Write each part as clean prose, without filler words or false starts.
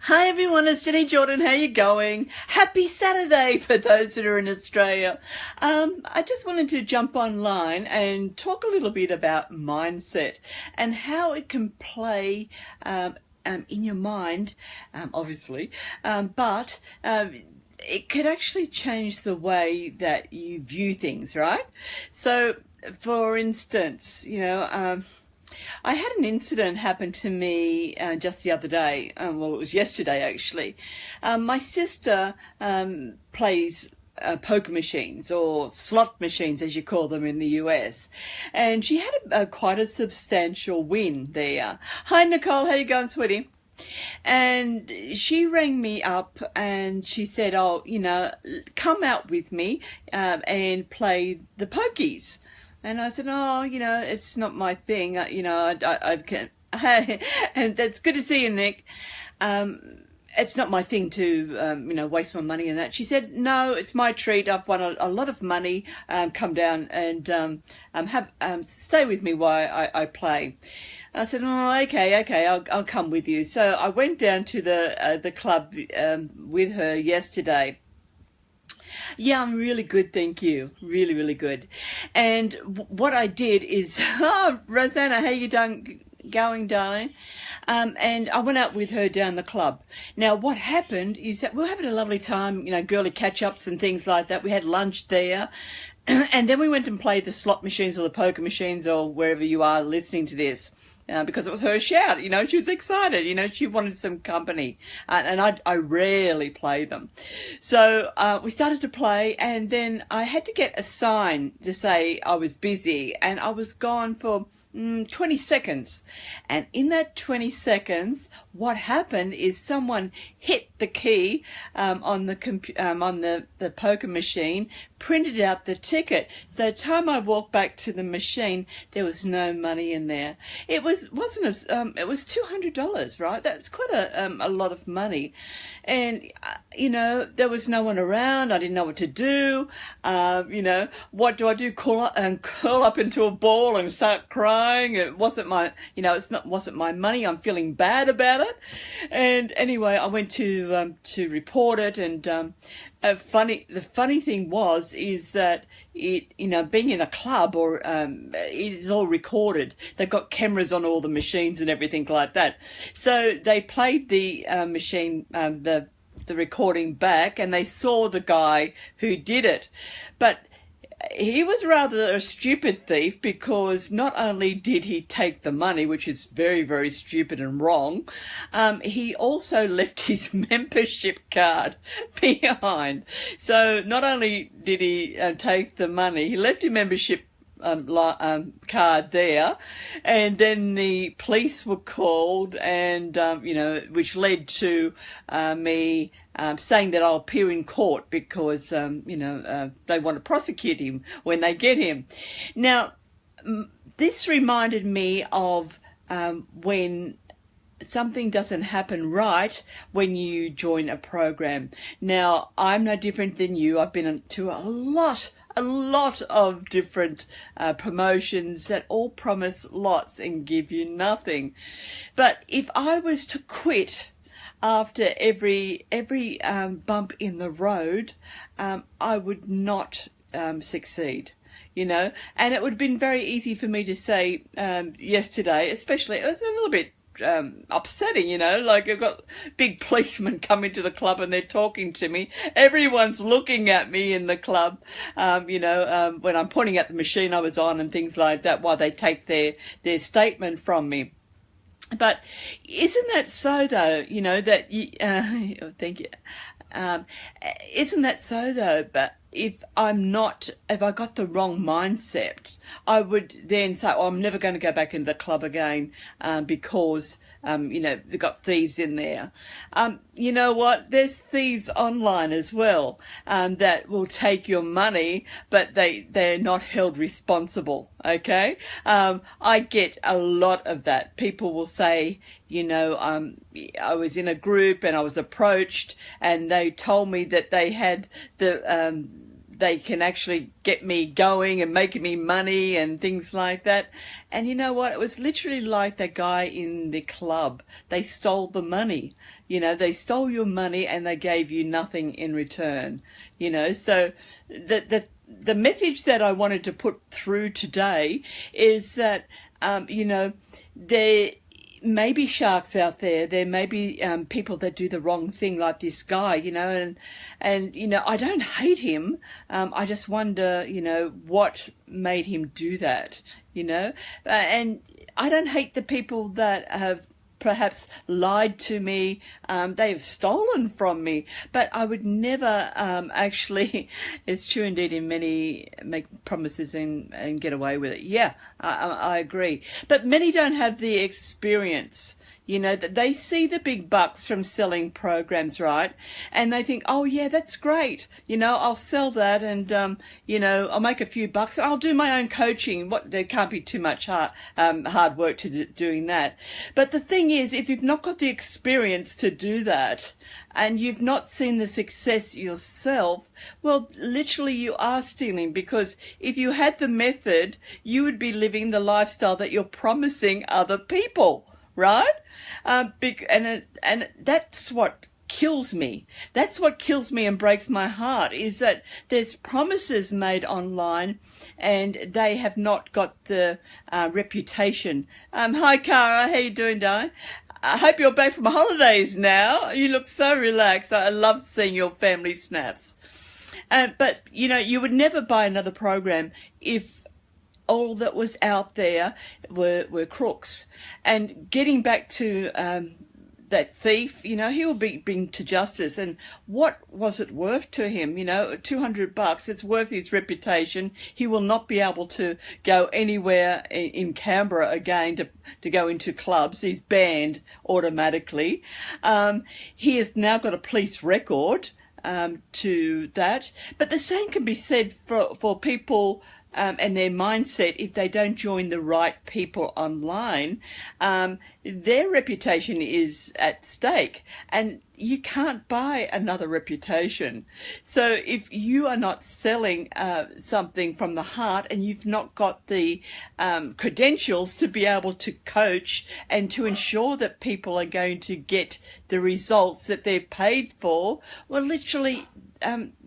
Hi everyone, it's Jenny Jordan. How you going? Happy Saturday for those that are in Australia. I just wanted to jump online and talk a little bit about mindset and how it can play in your mind, obviously, but it could actually change the way that you view things, right? So, for instance, I had an incident happen to me just the other day. Well, it was yesterday actually. My sister plays poker machines, or slot machines as you call them in the US, and she had quite a substantial win there. Hi Nicole, how you going, sweetie? And she rang me up and she said, oh, come out with me and play the pokies. And I said, oh, it's not my thing. I can. And that's good to see you, Nick. It's not my thing to, waste my money in that. She said, no, it's my treat. I've won a lot of money. Come down and stay with me while I play. I said, oh, okay, I'll come with you. So I went down to the club with her yesterday. Yeah, I'm really good, thank you. Really, really good. And what I did is, oh, Rosanna, how you going, darling? And I went out with her down the club. Now, what happened is that we were having a lovely time, girly catch-ups and things like that. We had lunch there. And then we went and played the slot machines or the poker machines or wherever you are listening to this. Because it was her shout, she was excited, she wanted some company, and I rarely play them. So we started to play, and then I had to get a sign to say I was busy, and I was gone for 20 seconds. And in that 20 seconds, what happened is someone hit the key on the poker machine, printed out the ticket. So the time I walked back to the machine, there was no money in there. It was $200, right? That's quite a lot of money. And there was no one around. I didn't know what to do. What do I do? Curl up into a ball and start crying. It wasn't my, wasn't my money. I'm feeling bad about it. And anyway, I went to report it, and the funny thing is that it, being in a club or it is all recorded. They've got cameras on all the machines and everything like that. So they played the machine, the recording back, and they saw the guy who did it. But he was rather a stupid thief, because not only did he take the money, which is very, very stupid and wrong, he also left his membership card behind. So not only did he take the money, he left his membership card there, and then the police were called, and which led to me saying that I'll appear in court, because they want to prosecute him when they get him. Now, this reminded me of when something doesn't happen right when you join a program. Now, I'm no different than you. I've been to a lot of different promotions that all promise lots and give you nothing. But if I was to quit after every bump in the road, I would not succeed. And it would have been very easy for me to say yesterday, especially, it was a little bit upsetting, like I've got big policemen coming to the club and they're talking to me. Everyone's looking at me in the club, when I'm pointing at the machine I was on and things like that, while they take their statement from me. But isn't that so, though? That you, thank you. Isn't that so, though? But if I got the wrong mindset, I would then say, oh, I'm never going to go back into the club again, because, they've got thieves in there. You know what? There's thieves online as well, that will take your money, but they're not held responsible. Okay? I get a lot of that. People will say, I was in a group and I was approached, and they told me that they had they can actually get me going and making me money and things like that. And you know what? It was literally like that guy in the club. They stole the money. They stole your money and they gave you nothing in return. So the message that I wanted to put through today is that, there may be sharks out there. There may be people that do the wrong thing, like this guy, and I don't hate him. I just wonder, what made him do that, and I don't hate the people that have perhaps lied to me. They have stolen from me, but I would never actually, it's true indeed in many, make promises and get away with it. Yeah, I agree. But many don't have the experience. That they see the big bucks from selling programs, right? And they think, oh yeah, that's great. I'll sell that and, I'll make a few bucks. I'll do my own coaching. There can't be too much hard work to doing that. But the thing is, if you've not got the experience to do that and you've not seen the success yourself, well, literally you are stealing, because if you had the method, you would be living the lifestyle that you're promising other people. Right? And that's what kills me. That's what kills me and breaks my heart, is that there's promises made online and they have not got the reputation. Hi, Cara. How you doing, darling? I hope you're back from holidays now. You look so relaxed. I love seeing your family snaps. But, you would never buy another program if all that was out there were crooks. And getting back to that thief, he will be brought to justice. And what was it worth to him? $200, it's worth his reputation. He will not be able to go anywhere in Canberra again to go into clubs. He's banned automatically. He has now got a police record to that. But the same can be said for people and their mindset. If they don't join the right people online, their reputation is at stake, and you can't buy another reputation. So if you are not selling something from the heart and you've not got the credentials to be able to coach and to ensure that people are going to get the results that they're paid for, well, literally,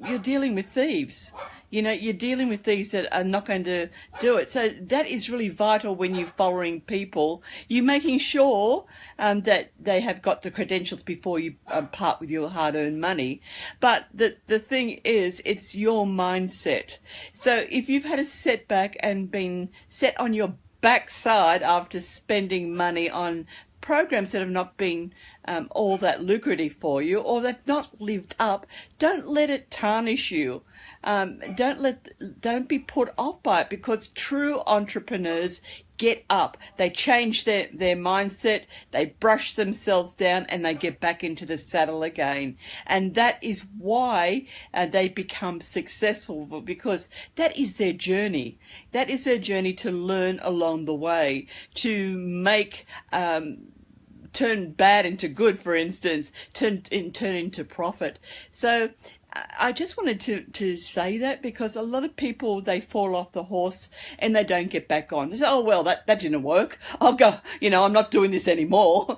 you're dealing with thieves. You're dealing with these that are not going to do it. So that is really vital when you're following people. You're making sure that they have got the credentials before you part with your hard-earned money. But the thing is, it's your mindset. So if you've had a setback and been set on your backside after spending money on programs that have not been all that lucrative for you, or they've not lived up, don't let it tarnish you. Don't be put off by it, because true entrepreneurs get up. They change their mindset, they brush themselves down, and they get back into the saddle again. And that is why they become successful, because that is their journey. That is their journey to learn along the way, to make turn bad into good, for instance, turn into profit. So I just wanted to say that, because a lot of people, they fall off the horse and they don't get back on. They say, oh, well, that didn't work. I'll go, I'm not doing this anymore.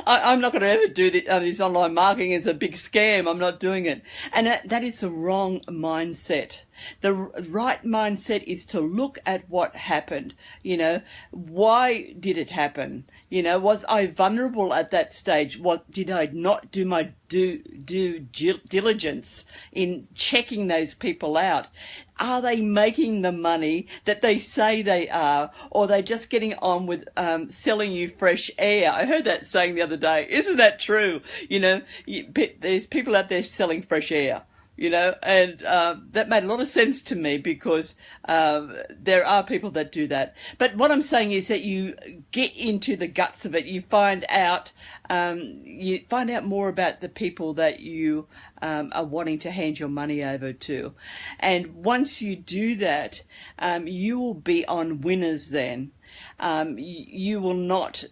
I'm not going to ever do this online marketing. It's a big scam. I'm not doing it. And that is the wrong mindset. The right mindset is to look at what happened. Why did it happen? Was I vulnerable at that stage? Did I not do my due diligence in checking those people out? Are they making the money that they say they are, or are they just getting on with selling you fresh air? I heard that saying the other day. Isn't that true? There's people out there selling fresh air. And that made a lot of sense to me, because there are people that do that. But what I'm saying is that you get into the guts of it. You find out more about the people that you are wanting to hand your money over to. And once you do that, you will be on winners then. You will not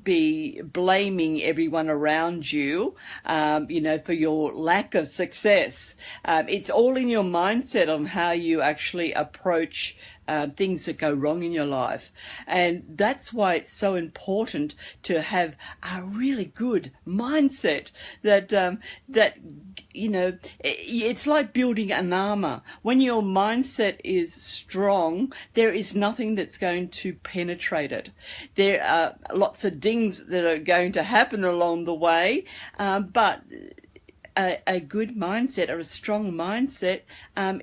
be blaming everyone around you, for your lack of success. It's all in your mindset on how you actually approach things that go wrong in your life. And that's why it's so important to have a really good mindset that, it's like building an armor. When your mindset is strong, there is nothing that's going to penetrate it. There are lots of dings that are going to happen along the way, but a good mindset or a strong mindset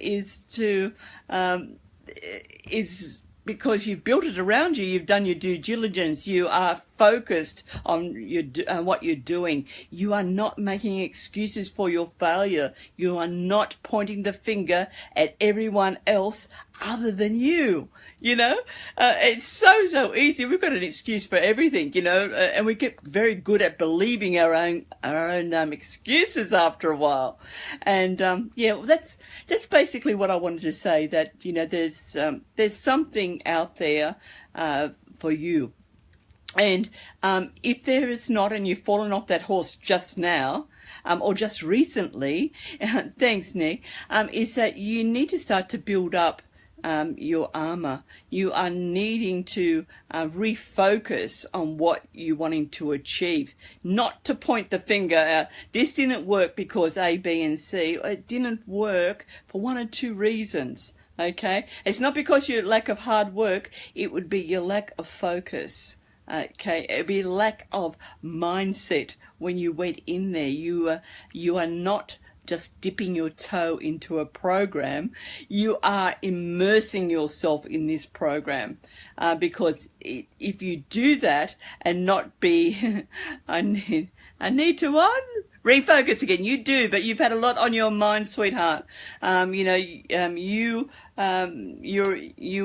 is because you've built it around you, you've done your due diligence, you are focused on what you're doing. You are not making excuses for your failure. You are not pointing the finger at everyone else other than you. It's so easy. We've got an excuse for everything, and we get very good at believing our own excuses after a while. And that's basically what I wanted to say. That there's something out there for you. And if there is not, and you've fallen off that horse just now, or just recently, thanks, Nick, is that you need to start to build up your armor. You are needing to refocus on what you're wanting to achieve, not to point the finger out. This didn't work because A, B, and C. It didn't work for one or two reasons. Okay, it's not because your lack of hard work. It would be your lack of focus. Okay, it'd be lack of mindset when you went in there. You are not just dipping your toe into a program. You are immersing yourself in this program, because if you do that and not be, I need to what? Refocus again. You do, but you've had a lot on your mind, sweetheart. You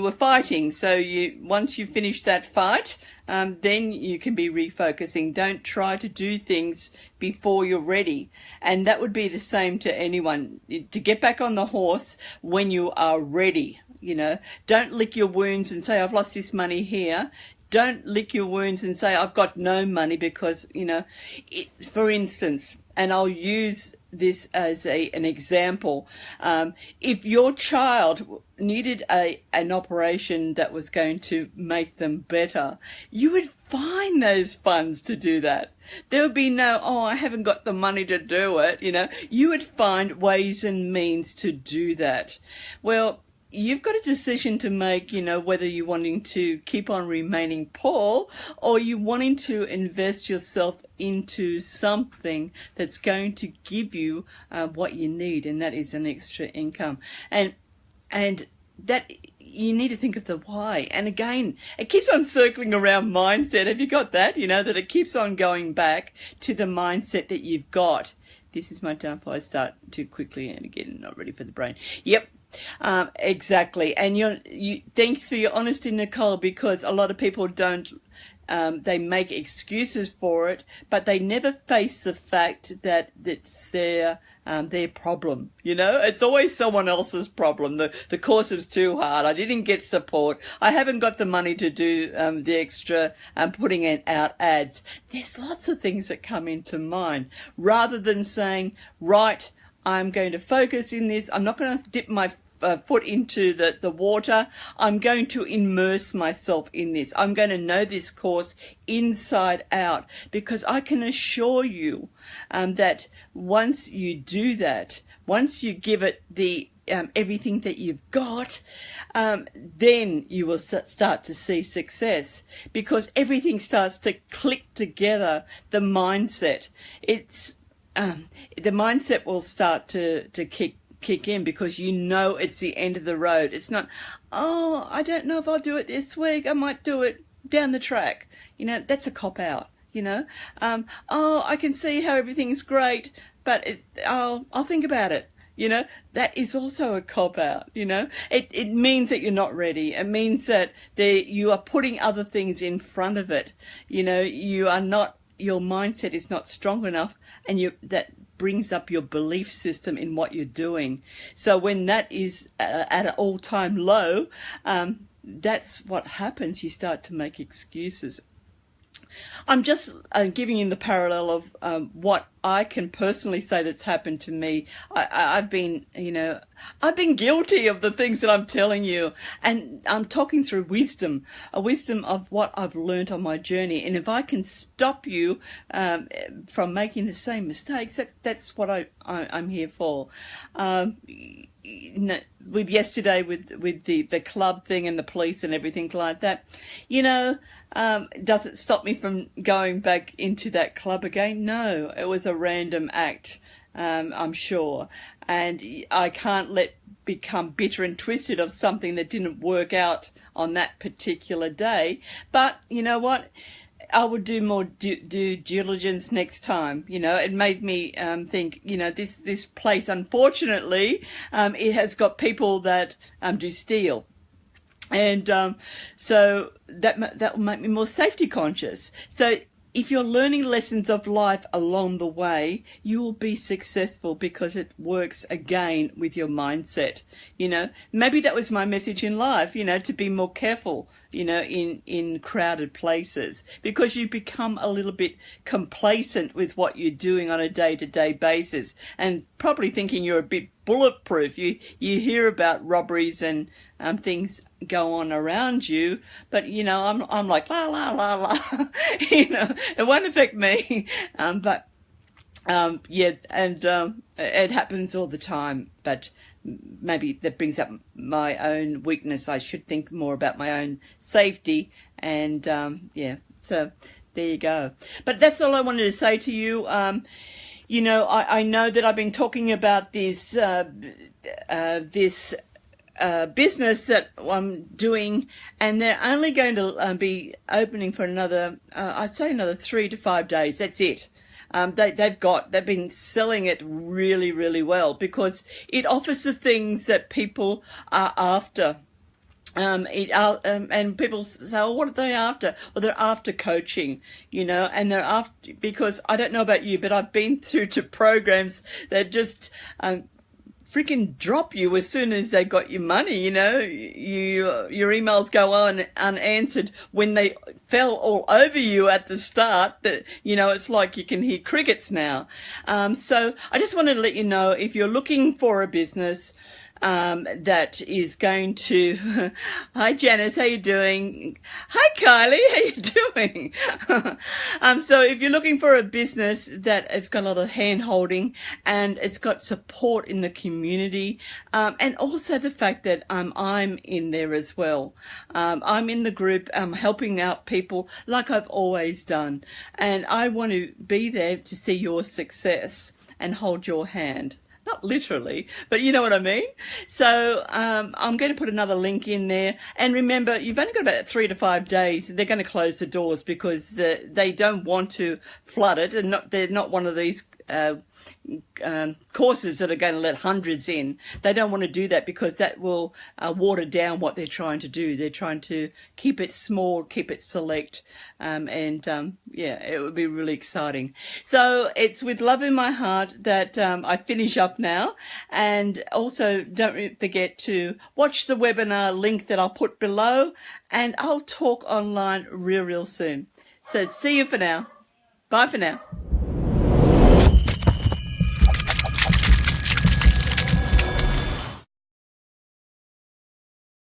were fighting, so once you finish that fight, then you can be refocusing. Don't try to do things before you're ready. And that would be the same to anyone. To get back on the horse when you are ready. Don't lick your wounds and say, I've lost this money here. Don't lick your wounds and say, I've got no money, because, for instance, and I'll use this as an example. If your child needed an operation that was going to make them better, you would find those funds to do that. There would be no, I haven't got the money to do it. You would find ways and means to do that. Well, you've got a decision to make, whether you're wanting to keep on remaining poor or you wanting to invest yourself into something that's going to give you what you need, and that is an extra income. And that you need to think of the why. And again, it keeps on circling around mindset. Have you got that? That it keeps on going back to the mindset that you've got. This is my downfall. I start too quickly and again, not ready for the brain. Yep. Exactly. And thanks for your honesty, Nicole, because a lot of people don't, they make excuses for it, but they never face the fact that it's their problem. It's always someone else's problem. The course was too hard. I didn't get support. I haven't got the money to do the extra putting out ads. There's lots of things that come into mind, rather than saying, right, I'm going to focus in this. I'm not going to dip my foot into the water. I'm going to immerse myself in this. I'm going to know this course inside out, because I can assure you that once you do that, once you give it the everything that you've got, then you will start to see success, because everything starts to click together. The mindset, the mindset will start to kick in, because it's the end of the road. It's not, I don't know if I'll do it this week. I might do it down the track. That's a cop out. I can see how everything's great, but I'll think about it. That is also a cop out. It means that you're not ready. It means that you are putting other things in front of it. You are not, your mindset is not strong enough, and brings up your belief system in what you're doing. So when that is at an all-time low, that's what happens. You start to make excuses. I'm just giving you the parallel of what I can personally say that's happened to me. I've been guilty of the things that I'm telling you, and I'm talking through wisdom, a wisdom of what I've learned on my journey. And if I can stop you from making the same mistakes, that's what I'm here for. With yesterday with the club thing and the police and everything like that, does it stop me from going back into that club again? No, it was a random act, I'm sure, and I can't become bitter and twisted of something that didn't work out on that particular day. But you know what? I would do more due diligence next time. It made me think, this place, unfortunately, it has got people that do steal. And so that will make me more safety conscious. So if you're learning lessons of life along the way, you will be successful because it works again with your mindset. Maybe that was my message in life, to be more careful, in crowded places, because you become a little bit complacent with what you're doing on a day-to-day basis and probably thinking you're a bit bulletproof. You hear about robberies and things go on around you, but I'm like la la la la. It won't affect me, but it happens all the time. But maybe that brings up my own weakness. I should think more about my own safety, and so there you go. But that's all I wanted to say to you. I know that I've been talking about this business that I'm doing, and they're only going to be opening for another, I'd say another 3 to 5 days. That's it. They've been selling it really, really well because it offers the things that people are after. And people say, "Oh, what are they after?" Well, they're after coaching, and they're after, because I don't know about you, but I've been through to programs that just freaking drop you as soon as they got your money. Your emails go on unanswered when they fell all over you at the start. That it's like you can hear crickets now. So I just wanted to let you know, if you're looking for a business that is going to hi Janice, how you doing? Hi Kylie, how you doing? So if you're looking for a business that has got a lot of hand holding and it's got support in the community, and also the fact that I'm in there as well. I'm in the group, helping out people like I've always done, and I want to be there to see your success and hold your hand. Not literally, but you know what I mean. So I'm going to put another link in there. And remember, you've only got about 3 to 5 days. They're going to close the doors because they don't want to flood it. And they're not one of these courses that are going to let hundreds in. They don't want to do that because that will water down what they're trying to do. They're trying to keep it small, keep it select, and it would be really exciting. So it's with love in my heart that I finish up now. And also don't forget to watch the webinar link that I'll put below, and I'll talk online real soon. So see you for now. Bye for now.